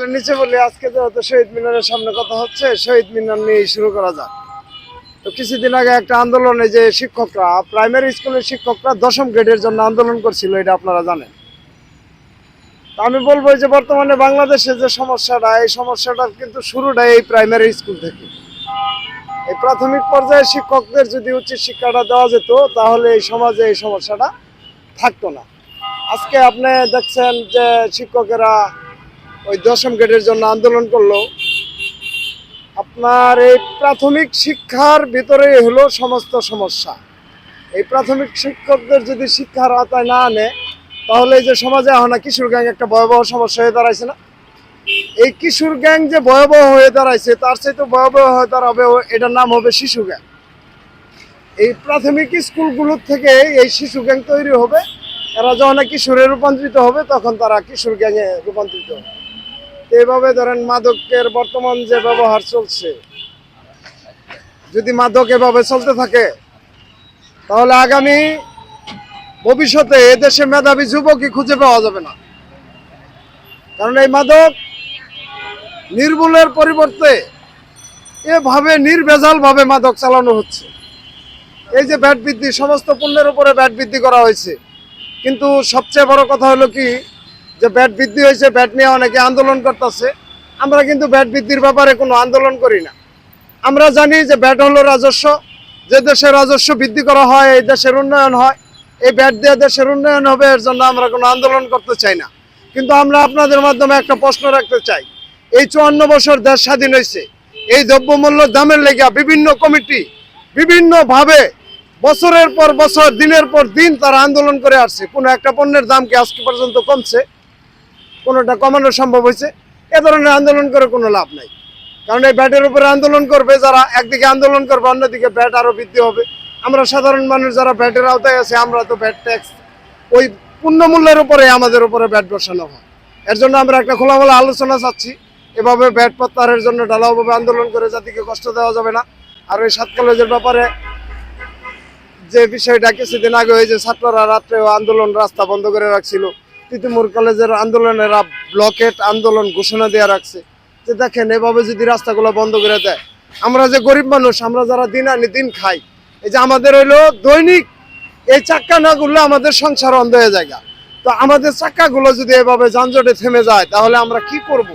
তাহলে নিচে বলি, আজকে যেহেতু শহীদ মিনারের সামনে কথা হচ্ছে, শহীদ মিনার নিয়ে শুরু করা যাক। তো কিছুদিন আগে একটা আন্দোলনে যে শিক্ষকরা, প্রাইমারি স্কুলের শিক্ষকরা 10ম গ্রেডের জন্য আন্দোলন করছিল, এটা আপনারা জানেন। তা আমি বলবো যে বর্তমানে বাংলাদেশে যে সমস্যাটা, এই সমস্যাটার কিন্তু শুরুটা এই প্রাইমারি স্কুল থেকে। এই প্রাথমিক পর্যায়ে শিক্ষকদের যদি উচ্চ শিক্ষাটা দেওয়া যেত, তাহলে এই সমাজে এই সমস্যাটা থাকতো না। আজকে আপনি দেখছেন যে শিক্ষকেরা ওই 10ম গ্রেডের জন্য আন্দোলন করলো। আপনার এই প্রাথমিক শিক্ষার ভিতরেই হলো সমস্ত সমস্যা। এই প্রাথমিক শিক্ষকদের যদি শিক্ষার আওতায় না আনে, তাহলে এই যে সমাজে এখন কিশোর গ্যাং একটা ভয়াবহ সমস্যা হয়ে দাঁড়াইছে না? এই কিশোর গ্যাং যে ভয়াবহ হয়ে দাঁড়াইছে, তার চাইতে ভয়াবহ হয়ে দাঁড়াবে, এটার নাম হবে শিশু গ্যাং। এই প্রাথমিক স্কুলগুলোর থেকে এই শিশু গ্যাং তৈরি হবে। এরা যখন কিশোরে রূপান্তরিত হবে, তখন তারা কিশোর গ্যাংয়ে রূপান্তরিত হবে। এইভাবে ধরেন মাদকের বর্তমান যে ব্যবহার চলছে, যদি মাদক এভাবে চলতে থাকে, তাহলে আগামী ভবিষ্যতে এদেশে মেধাবী যুবকই খুঁজে পাওয়া যাবে না। কারণ এই মাদক নির্মূলের পরিবর্তে এভাবে নির্ভেজাল ভাবে মাদক চালানো হচ্ছে। এই যে ভ্যাট বৃদ্ধি, সমস্ত পণ্যের উপরে ভ্যাট বৃদ্ধি করা হয়েছে, কিন্তু সবচেয়ে বড় কথা হলো কি, যে ভ্যাট বৃদ্ধি হয়েছে, ভ্যাট নিয়ে অনেকে আন্দোলন করতেছে। আমরা কিন্তু ভ্যাট বৃদ্ধির ব্যাপারে কোনো আন্দোলন করি না। আমরা জানি যে ভ্যাট হলো রাজস্ব, যে দেশের রাজস্ব বৃদ্ধি করা হয় এই দেশের উন্নয়ন হয়, এই ভ্যাট দিয়ে দেশের উন্নয়ন হবে, এর জন্য আমরা কোনো আন্দোলন করতে চাই না। কিন্তু আমরা আপনাদের মাধ্যমে একটা প্রশ্ন রাখতে চাই, এই 54 বছর দেশ স্বাধীন হয়েছে, এই দ্রব্যমূল্য দামের লেগে বিভিন্ন কমিটি বিভিন্নভাবে বছরের পর বছর, দিনের পর দিন তারা আন্দোলন করে আসছে। কোনো একটা পণ্যের দাম কি আজকে পর্যন্ত কমছে? কোনোটা কমানো সম্ভব হয়েছে? এ ধরনের আন্দোলন করে কোনো লাভ নাই। কারণ এই ভ্যাটের উপরে আন্দোলন করবে যারা, একদিকে আন্দোলন করবে, অন্যদিকে ভ্যাট আরো বৃদ্ধি হবে। আমরা সাধারণ মানুষ যারা ভ্যাটের আওতায় আছে, আমরা তো ভ্যাট ট্যাক্স, ওই পূর্ণমূল্যের উপরে আমাদের উপরে ভ্যাট বসানো হয়। এর জন্য আমরা একটা খোলামেলা আলোচনা চাচ্ছি। এভাবে ভ্যাট প্রত্যাহারের জন্য ঢালাওভাবে আন্দোলন করে জাতিকে কষ্ট দেওয়া যাবে না। আর ওই 7 কলেজের ব্যাপারে যে বিষয়টা কিছুদিন আগে, ওই যে ছাত্ররা রাত্রে আন্দোলন, রাস্তা বন্ধ করে রাখছিল, তিতুমুর কলেজের আন্দোলনেরা ব্লকেট আন্দোলন ঘোষণা দিয়ে রাখছে। যে দেখেন, এভাবে যদি রাস্তাগুলো বন্ধ করে দেয়, আমরা যে গরিব মানুষ, আমরা যারা দিন আনি দিন খাই, এই যে আমাদের হইলো দৈনিক এই চাক্কা না ঘুরলে আমাদের সংসার অন্ধ হয়ে যায়। তো আমাদের চাক্কাগুলো যদি এভাবে যানজটে থেমে যায়, তাহলে আমরা কি করব?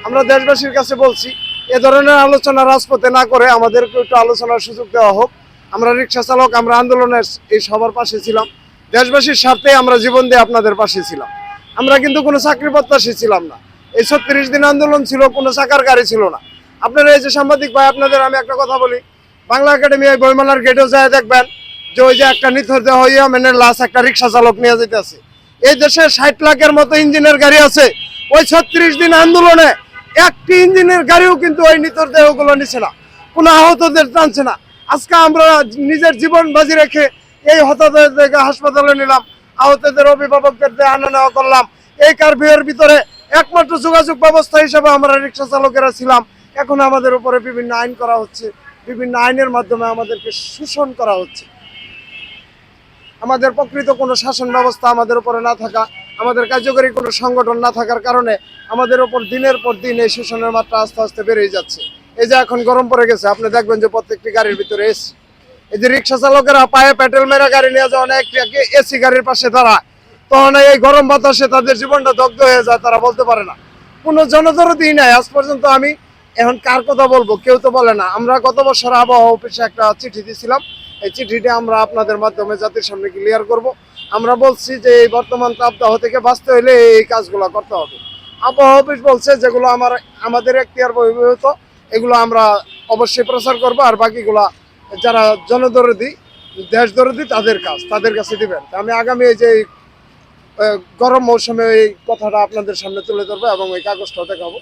আমরা দেশবাসীর কাছে বলছি, এ ধরনের আলোচনা রাজপথে না করে আমাদেরকে একটু আলোচনার সুযোগ দেওয়া হোক। আমরা রিক্সা চালক, আমরা আন্দোলনের এই সবার পাশে ছিলাম, দেশবাসীর স্বার্থে আমরা জীবন দিয়ে আপনাদের পাশে ছিলাম। আমরা কিন্তু কোনো চাকরি প্রত্যাশী ছিলাম না। এই 36 দিন আন্দোলন ছিল, কোনো চাকার গাড়ি ছিল না। আপনারা এই যে সাংবাদিক ভাই, আপনাদের আমি একটা কথা বলি, বাংলা একাডেমি এই বইমেলার গেটেও যায় দেখবেন যে ওই যে একটা নিথর দেহ ইয়ামেনের লাশ একটা রিক্সা চালক নিয়ে যেতেছে। এই দেশে 60 লাখের মতো ইঞ্জিনের গাড়ি আছে, ওই 36 দিন আন্দোলনে একটি ইঞ্জিনের গাড়িও কিন্তু ওই নিথর দেহগুলো নিচ্ছে না, কোনো আহতদের টানছে না। আজকে আমরা নিজের জীবন বাজি রেখে এই হতাহতদেরকে হাসপাতালে নিলাম, আহতদের অভিভাবকদের আনা নেওয়া করলাম। এই কারফিউর ভিতরে একমাত্র যোগাযোগ ব্যবস্থা হিসেবে আমরা রিক্সা চালকেরা ছিলাম। এখন আমাদের উপরে বিভিন্ন আইন করা হচ্ছে, বিভিন্ন আইনের মাধ্যমে আমাদেরকে শোষণ করা হচ্ছে। আমাদের প্রকৃত কোনো শাসন ব্যবস্থা আমাদের উপরে না থাকা, আমাদের কার্যকরী কোনো সংগঠন না থাকার কারণে আমাদের উপর দিনের পর দিন এই শোষণের মাত্রা আস্তে আস্তে বেড়েই যাচ্ছে। এই যে এখন গরম পড়ে গেছে, আপনি দেখবেন যে প্রত্যেকটি গাড়ির ভিতরে এসি। এই যে রিক্সা চালকেরা পায়ে পেট্রোল মেরা গাড়ি নিয়ে যাওয়া একটি এসি গাড়ির পাশে দাঁড়ায়, তখন এই গরম বাতাসে তাদের জীবনটা দগ্ধ হয়ে যায়, তারা বলতে পারে না। কোনো জনদরদি নাই আজ পর্যন্ত। আমি এখন কার কথা বলবো, কেউ তো বলে না। আমরা গত বছর আবহাওয়া অফিসে একটা চিঠি দিয়েছিলাম, এই চিঠিটা আমরা আপনাদের মাধ্যমে জাতির সামনে ক্লিয়ার করব। আমরা বলছি যে এই বর্তমান তাপদাহ থেকে বাঁচতে হলে এই কাজগুলো করতে হবে। আবহাওয়া অফিস বলছে যেগুলো আমাদের এখতিয়ার বহির্ভূত, এগুলো আমরা অবশ্যই প্রচার করব, আর বাকিগুলা যারা জনদরদি, দেশদরদি, তাদের কাজ, তাদের কাছে দিবেন। আমি আগামী এই যে গরম মৌসুমে এই কথাটা আপনাদের সামনে তুলে ধরবো এবং এই কাগজটাও দেখাবো।